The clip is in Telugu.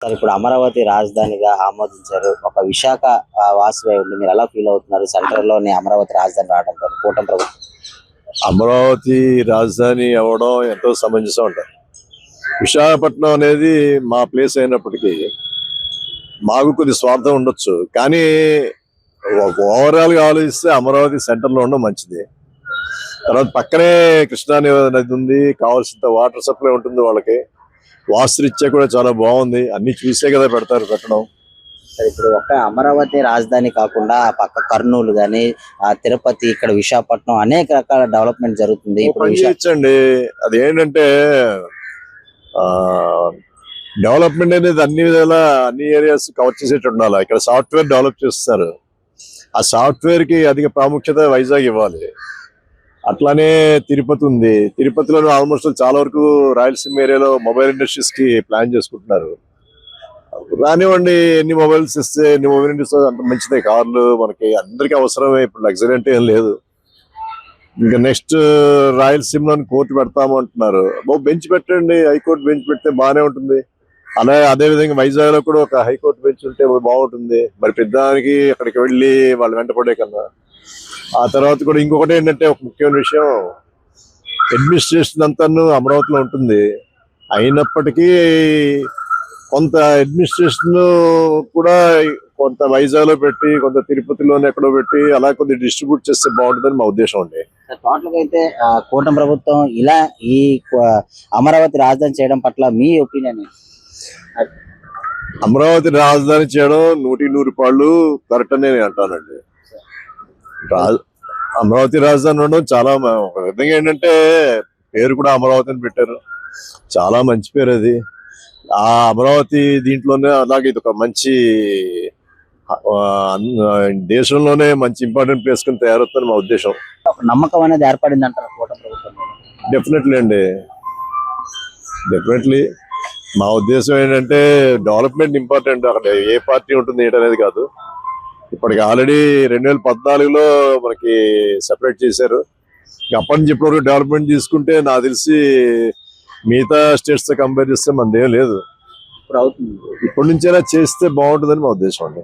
సార్ ఇప్పుడు అమరావతి రాజధానిగా ఆమోదించారు. ఒక విశాఖ వాసివై ఉండి మీరు ఎలా ఫీల్ అవుతున్నారు? సెంట్రల్ లోని అమరావతి రాజధాని రావడంతో కూటమి ప్రభుత్వం. అమరావతి రాజధాని అవ్వడం ఎంతో సమంజసం అంటారు. విశాఖపట్నం అనేది మా ప్లేస్ అయినప్పటికీ మాకు కొద్ది స్వార్థం ఉండొచ్చు, కానీ ఓవరాల్ గా ఆలోచిస్తే అమరావతి సెంటర్ లో ఉండడం మంచిది. తర్వాత పక్కనే కృష్ణా నది ఉంది, కావాల్సినంత వాటర్ సప్లై ఉంటుంది. వాళ్ళకి వాస్తురీత్యా కూడా చాలా బాగుంది. అన్ని చూసే కదా పెట్టడం. ఇప్పుడు ఒక అమరావతి రాజధాని కాకుండా ఆ పక్క కర్నూలు గాని, తిరుపతి, ఇక్కడ విశాఖపట్నం అనేక రకాల డెవలప్మెంట్ జరుగుతుంది. ఇప్పుడు అది ఏంటంటే డెవలప్మెంట్ అనేది అన్ని విధాల అన్ని ఏరియాస్ కవర్ చేసేట్టు ఉండాలి. ఇక్కడ సాఫ్ట్వేర్ డెవలప్ చేస్తారు. ఆ సాఫ్ట్వేర్ కి అధిక ప్రాముఖ్యత వైజాగ్ ఇవ్వాలి. అట్లానే తిరుపతి ఉంది. తిరుపతిలో ఆల్మోస్ట్ చాలా వరకు రాయలసీమ ఏరియాలో మొబైల్ ఇండస్ట్రీస్ కి ప్లాన్ చేసుకుంటున్నారు. రానివ్వండి, ఎన్ని మొబైల్స్ ఇస్తే ఎన్ని మొబైల్ ఇండస్ట్రీస్ అంత మంచిదే. కార్లు మనకి అందరికీ అవసరమే. ఇప్పుడు లగ్జరీ అంటే ఏం లేదు. ఇంకా నెక్స్ట్ రాయలసీమలోని కోర్టు పెడతాము అంటున్నారు. బెంచ్ పెట్టండి, హైకోర్టు బెంచ్ పెడితే బాగానే ఉంటుంది. అదే విధంగా వైజాగ్ లో కూడా ఒక హైకోర్టు బెంచ్ ఉంటే బాగుంటుంది. మరి పెద్దానికి అక్కడికి వెళ్ళి వాళ్ళు వెంటపడే కన్నా. ఆ తర్వాత కూడా ఇంకొకటి ఏంటంటే, ఒక ముఖ్యమైన విషయం, అడ్మినిస్ట్రేషన్ అంతా అమరావతిలో ఉంటుంది. అయినప్పటికీ కొంత అడ్మినిస్ట్రేషన్ కూడా కొంత వైజాగ్ లో పెట్టి, కొంత తిరుపతిలోనే ఎక్కడో పెట్టి అలా కొద్ది డిస్ట్రిబ్యూట్ చేస్తే బాగుంటుందని మా ఉద్దేశం అండి. టోటల్ గా అయితే కూటమి ప్రభుత్వం ఇలా ఈ అమరావతి రాజధాని చేయడం పట్ల మీ ఒపీనియన్? అమరావతి రాజధాని చేయడం 100% కరెక్ట్ అని నేను అంటానండి. అమరావతి రాజధాని ఉండడం చాలా ఒక విధంగా ఏంటంటే, పేరు కూడా అమరావతి అని పెట్టారు. చాలా మంచి పేరు అది. ఆ అమరావతి దీంట్లోనే అలాగే ఇది ఒక మంచి దేశంలోనే మంచి ఇంపార్టెంట్ ప్లేస్ కింద తయారవుతుందని మా ఉద్దేశం. నమ్మకం అనేది ఏర్పడింది అంటారు కూటమి ప్రభుత్వం? డెఫినెట్లీ అండి, డెఫినెట్లీ. మా ఉద్దేశం ఏంటంటే, డెవలప్మెంట్ ఇంపార్టెంట్. అక్కడ ఏ పార్టీ ఉంటుంది ఏంటనేది కాదు. ఇప్పటికి ఆల్రెడీ 2014లో మనకి సెపరేట్ చేశారు. అప్పటి నుంచి ఇప్పటివరకు డెవలప్మెంట్ తీసుకుంటే నాకు తెలిసి మిగతా స్టేట్స్ తో కంపేర్ చేస్తే మనదేం లేదు. ఇప్పుడు అవుతుంది. ఇప్పటి నుంచైనా చేస్తే బాగుంటుందని మా ఉద్దేశం అండి.